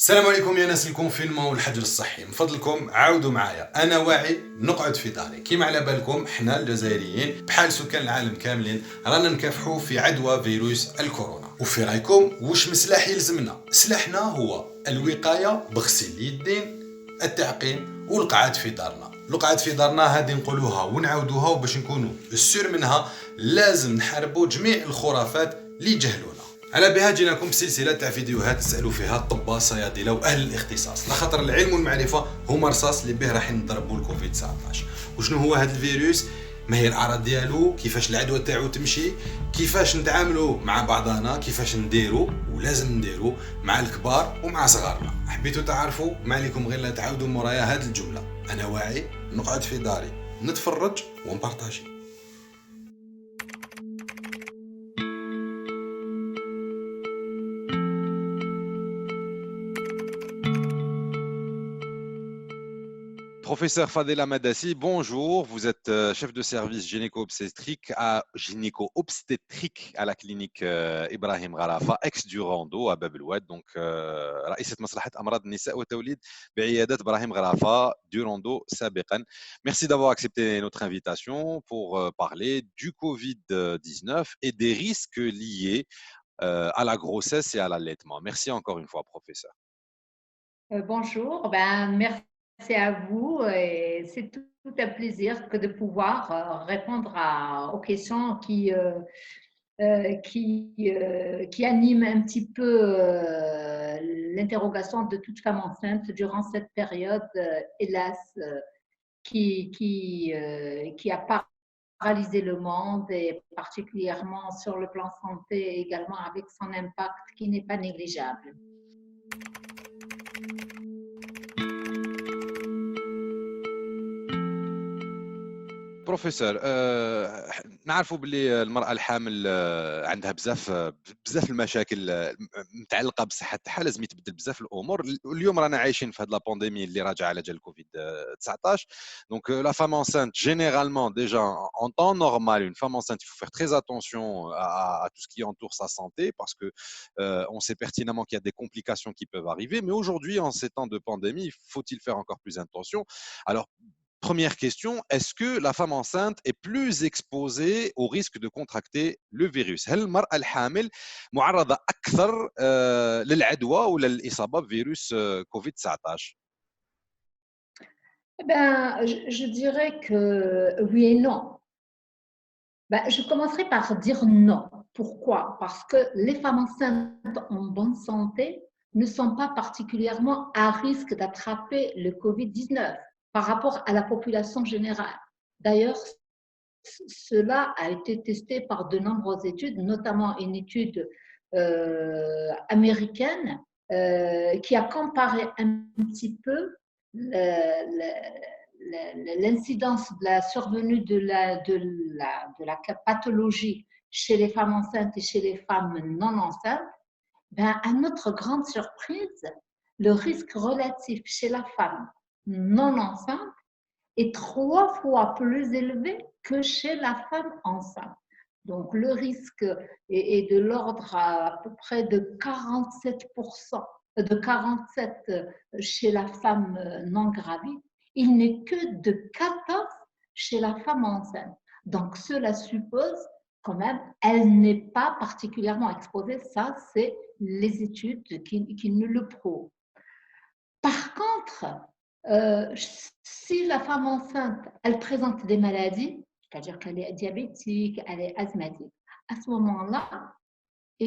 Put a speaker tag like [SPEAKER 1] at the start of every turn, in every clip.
[SPEAKER 1] السلام عليكم يا ناس الكونفينمون والحجر الصحي، من فضلكم عاودوا معايا. انا واعي نقعد في داري. كيما على بالكم حنا الجزائريين بحال سكان العالم كاملين رانا نكافحوا في عدوى فيروس الكورونا. وفي رايكم واش من سلاح يلزمنا؟ سلاحنا هو الوقايه بغسيل اليدين، التعقيم والقعاد في دارنا. القعاد في دارنا هذه نقولوها ونعاودوها، وباش نكونوا السور منها لازم نحاربوا جميع الخرافات اللي جهلونا. على بها جيناكم بسلسله تاع فيديوهات تسالوا فيها الطباء الصيادله واهل الاختصاص، لخاطر العلم والمعرفه هما رصاص اللي به راح نضربوا الكوفيد 19. وشنو هو هذا الفيروس؟ ما هي الاعراض ديالو؟ كيفاش العدوى تاعو تمشي؟ كيفاش نتعاملوا مع بعضنا؟ كيفاش نديروا ولازم نديروا مع الكبار ومع صغارنا؟ حبيتوا تعرفوا؟ ما عليكم غير لا تعاودوا مورايا هذه الجمله: انا واعي نقعد في داري نتفرج ونبارطاجي.
[SPEAKER 2] Professeur Fadela Madassi, bonjour. Vous êtes chef de service gynéco-obstétrique à la clinique Ibrahim Gharafa, ex-Durando à Bab el Oued. Donc, رئيسة مصلحة أمراض النساء والتوليد بعيادة إبراهيم غرافة Durando سابقا. Merci d'avoir accepté notre invitation pour parler du Covid-19 et des risques liés à la grossesse et à l'allaitement. Merci encore une fois, professeur.
[SPEAKER 3] Bonjour, merci à vous et c'est tout un plaisir que de pouvoir répondre aux questions qui animent un petit peu l'interrogation de toute femme enceinte durant cette période, hélas, qui a paralysé le monde et particulièrement sur le plan santé également avec son impact qui n'est pas négligeable.
[SPEAKER 2] بروفيسور نعرفوا باللي المراه الحامل عندها بزاف المشاكل متعلقه بصحه تاعها، لازم يتبدل بزاف الامور. اليوم رانا عايشين في هذه لابانديمي اللي راجعه على جال الكوفيد 19. دونك لا فام enceinte généralement déjà en temps normal, une femme enceinte, il faut faire très attention à tout ce qui entoure sa santé parce que on sait pertinemment qu'il y a des complications qui peuvent arriver, mais aujourd'hui en ces temps de pandémie, faut-il faire encore plus attention? Alors première question, est-ce que la femme enceinte est plus exposée au risque de contracter le virus؟ هل المرأة الحامل معرضة أكثر للعدوى ولا للإصابة بفيروس كوفيد 19؟
[SPEAKER 3] Je dirais que oui et non. Je commencerai par dire non. Pourquoi? Parce que les femmes enceintes en bonne santé ne sont pas particulièrement à risque d'attraper le Covid-19 par rapport à la population générale. D'ailleurs, cela a été testé par de nombreuses études, notamment une étude américaine qui a comparé un petit peu l'incidence de la survenue de la pathologie chez les femmes enceintes et chez les femmes non enceintes. À notre grande surprise, le risque relatif chez la femme non enceinte est 3 fois plus élevé que chez la femme enceinte. Donc, le risque est de l'ordre à peu près de 47%, de 47 chez la femme non gravide. Il n'est que de 14 chez la femme enceinte. Donc, cela suppose quand même, elle n'est pas particulièrement exposée. Ça, c'est les études qui nous le prouvent. Par contre, si la femme enceinte, elle présente des maladies, c'est-à-dire qu'elle est diabétique, elle est asthmatique, à ce moment-là,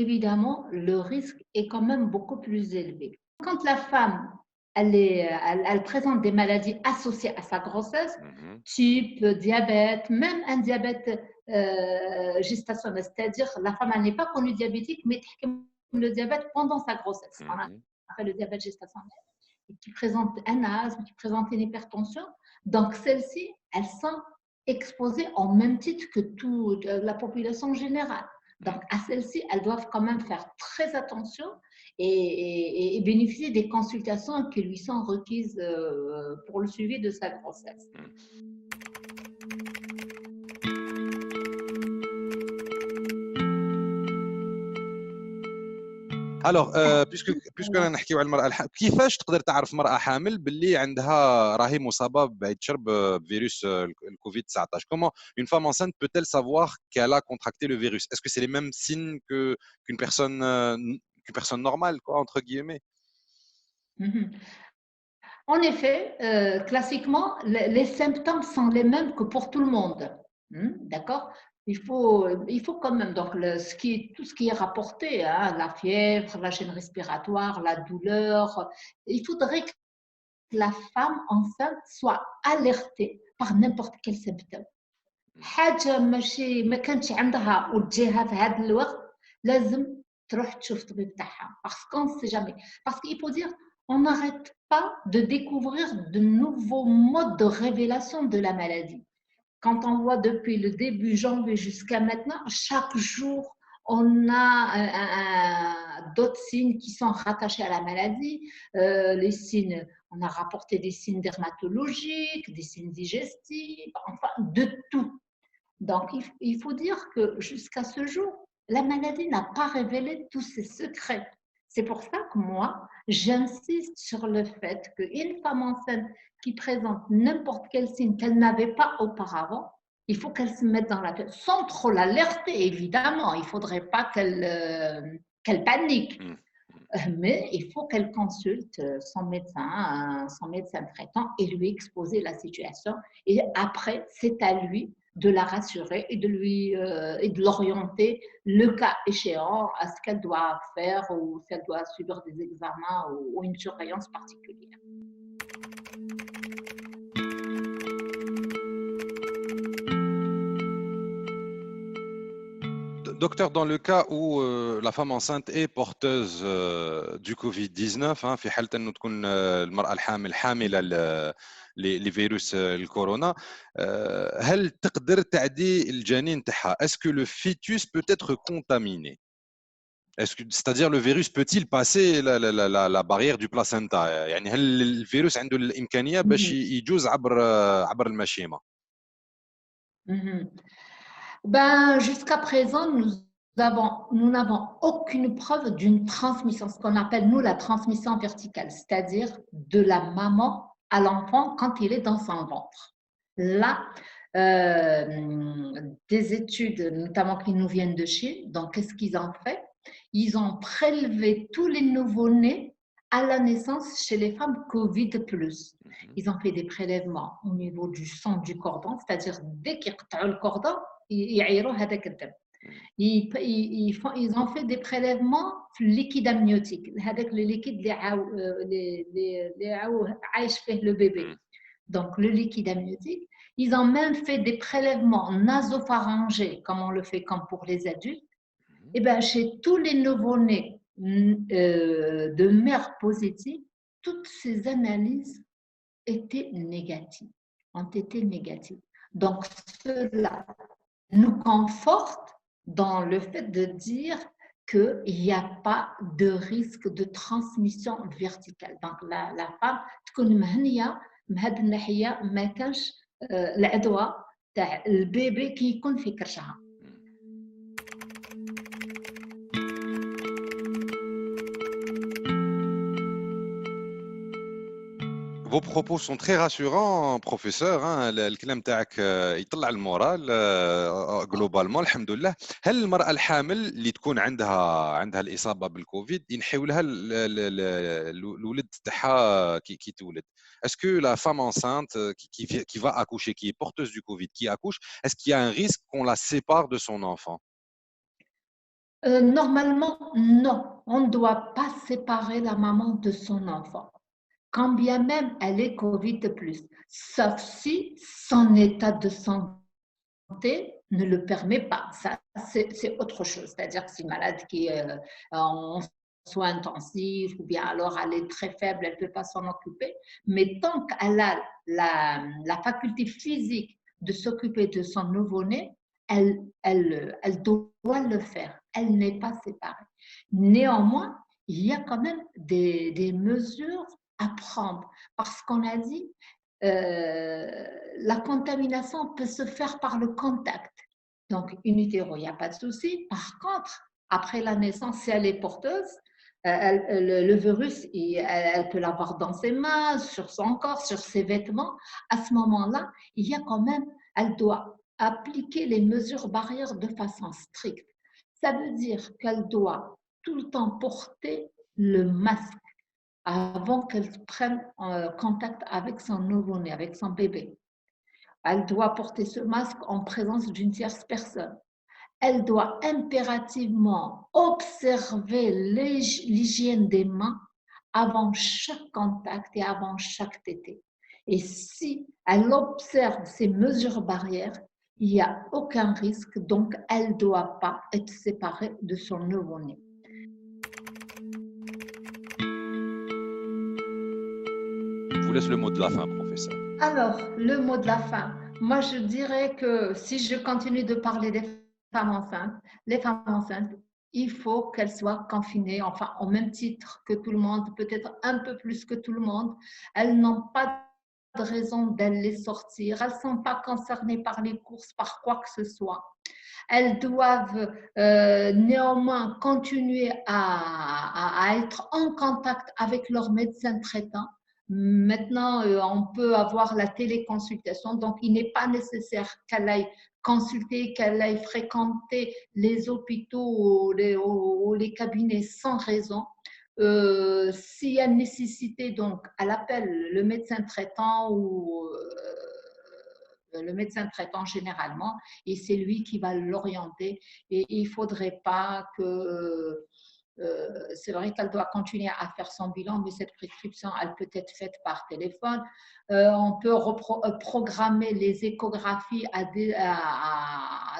[SPEAKER 3] évidemment, le risque est quand même beaucoup plus élevé. Quand la femme, elle présente des maladies associées à sa grossesse, type diabète, même un diabète gestationnel, c'est-à-dire la femme, elle n'est pas connue diabétique, mais le diabète pendant sa grossesse. On appelle le diabète gestationnel. Qui présentent un asthme, qui présentent une hypertension. Donc, celles-ci, elles sont exposées au même titre que toute la population générale. Donc, à celles-ci, elles doivent quand même faire très attention et bénéficier des consultations qui lui sont requises pour le suivi de sa grossesse.
[SPEAKER 2] الوغ بيسكو انا نحكيو على المراه الحامل، كيفاش تقدر تعرف مراه حامل باللي عندها راهي مصابه بعيد شرب بفيروس الكوفيد 19؟ كومون une femme enceinte peut-elle savoir qu'elle a contracté le virus? Est-ce que c'est les mêmes signes que qu'une personne normale, quoi, entre guillemets?
[SPEAKER 3] Mhm. En effet, classiquement, les symptômes sont les mêmes que pour tout le monde. D'accord? Il faut quand même, donc, tout ce qui est rapporté, hein, la fièvre, la gêne respiratoire, la douleur, il faudrait que la femme enceinte soit alertée par n'importe quel symptôme. حاجة ماشي ما كانتش عندها وتجيها في هذا الوقت لازم تروح تشوف الطبيب تاعها parce qu'on sait jamais. Parce qu'il faut dire, on n'arrête pas de découvrir de nouveaux modes de révélation de la maladie. Quand on voit depuis le début janvier jusqu'à maintenant, chaque jour, on a d'autres signes qui sont rattachés à la maladie. Les signes, on a rapporté des signes dermatologiques, des signes digestifs, enfin de tout. Donc, il faut dire que jusqu'à ce jour, la maladie n'a pas révélé tous ses secrets. C'est pour ça que moi, j'insiste sur le fait qu'une femme enceinte qui présente n'importe quel signe qu'elle n'avait pas auparavant, il faut qu'elle se mette dans la tête, sans trop l'alerter, évidemment. Il ne faudrait pas qu'elle panique. Mais il faut qu'elle consulte son médecin traitant et lui exposer la situation. Et après, c'est à lui de la rassurer et de l'orienter le cas échéant à ce qu'elle doit faire ou si elle doit subir des examens ou une surveillance particulière.
[SPEAKER 2] Docteur, dans le cas où la femme enceinte est porteuse du Covid-19, hein, في حالة أنه تكون المرأة الحامل حاملة لفيروس الكورونا، هل تقدر تعدي الجنين تاعها؟ Est-ce que le fœtus peut être contaminé? C'est-à-dire le virus peut-il passer la barrière du placenta؟ يعني هل الفيروس عنده الإمكانية باش يجوز عبر المشيمة؟
[SPEAKER 3] Ben, jusqu'à présent, nous n'avons aucune preuve d'une transmission, ce qu'on appelle, nous, la transmission verticale, c'est-à-dire de la maman à l'enfant quand il est dans son ventre. Là, des études, notamment qui nous viennent de Chine, donc qu'est-ce qu'ils ont fait? Ils ont prélevé tous les nouveau-nés à la naissance chez les femmes Covid+. Ils ont fait des prélèvements au niveau du sang du cordon, c'est-à-dire dès qu'ils قطعوا le cordon, يعيروا هذاك الدم. Ils ont fait des prélèvements liquide amniotique, هذاك le liquide اللي عايش فيه le bébé. Donc le liquide amniotique. Ils ont même fait des prélèvements nasopharyngés, comme on le fait comme pour les adultes. Et bien, chez tous les nouveau-nés de mères positives, toutes ces analyses ont été négatives. Donc, cela nous conforte dans le fait de dire qu'il n'y a pas de risque de transmission verticale. Donc, la femme تكون مهنية بهذه الناحية ما كانش العدوى تاع البيبي كي يكون في كرشها.
[SPEAKER 2] Vos propos sont très rassurants, professeur. الكلام تاعك يطلع المورال جلوبالمون الحمد لله. هل المرأة الحامل اللي تكون عندها الإصابة بالكوفيد ينحيوا لها الولد تاعها كي تولد؟ Est-ce que la femme enceinte qui va accoucher, qui est porteuse du Covid, qui accouche, est-ce qu'il y a un risque qu'on la sépare de son enfant?
[SPEAKER 3] Normalement, non. On ne doit pas séparer la maman de son enfant, quand bien même elle est Covid+, sauf si son état de santé ne le permet pas. Ça, c'est autre chose. C'est-à-dire que si une malade qui est en soins intensifs ou bien alors elle est très faible, elle ne peut pas s'en occuper. Mais tant qu'elle a la faculté physique de s'occuper de son nouveau-né, elle doit le faire. Elle n'est pas séparée. Néanmoins, il y a quand même des mesures à prendre parce qu'on a dit la contamination peut se faire par le contact. Donc, in utero, il n'y a pas de souci. Par contre, après la naissance, si elle est porteuse, Le virus, elle peut l'avoir dans ses mains, sur son corps, sur ses vêtements. À ce moment-là, il y a quand même, elle doit appliquer les mesures barrières de façon stricte. Ça veut dire qu'elle doit tout le temps porter le masque avant qu'elle prenne contact avec son nouveau-né, avec son bébé. Elle doit porter ce masque en présence d'une tierce personne. Elle doit impérativement observer l'hygiène des mains avant chaque contact et avant chaque tétée. Et si elle observe ces mesures barrières, il n'y a aucun risque, donc elle ne doit pas être séparée de son nouveau-né.
[SPEAKER 2] Je vous laisse le mot de la fin, professeur.
[SPEAKER 3] Alors, le mot de la fin. Moi, je dirais que si je continue de parler des femmes enceintes, les femmes enceintes, il faut qu'elles soient confinées, enfin, au même titre que tout le monde, peut-être un peu plus que tout le monde. Elles n'ont pas de raison d'aller sortir. Elles ne sont pas concernées par les courses, par quoi que ce soit. Elles doivent néanmoins continuer à être en contact avec leur médecin traitant. Maintenant, on peut avoir la téléconsultation, donc il n'est pas nécessaire qu'elle aille consulter, qu'elle aille fréquenter les hôpitaux ou les cabinets sans raison. S'il y a nécessité, donc, elle appelle le médecin traitant ou le médecin traitant généralement, et c'est lui qui va l'orienter. Et il ne faudrait pas que... c'est vrai qu'elle doit continuer à faire son bilan, mais cette prescription, elle peut être faite par téléphone. On peut programmer les échographies à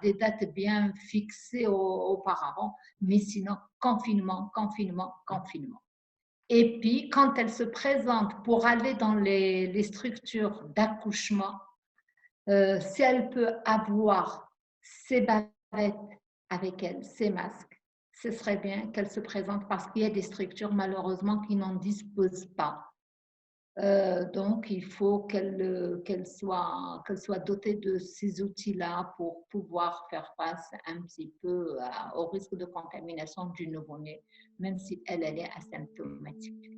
[SPEAKER 3] des dates bien fixées auparavant, mais sinon, confinement, confinement, confinement. Et puis, quand elle se présente pour aller dans les structures d'accouchement, si elle peut avoir ses bavettes avec elle, ses masques, ce serait bien qu'elle se présente parce qu'il y a des structures malheureusement qui n'en disposent pas. Donc, il faut qu'elle soit dotée de ces outils-là pour pouvoir faire face un petit peu au risque de contamination du nouveau-né, même si elle est asymptomatique.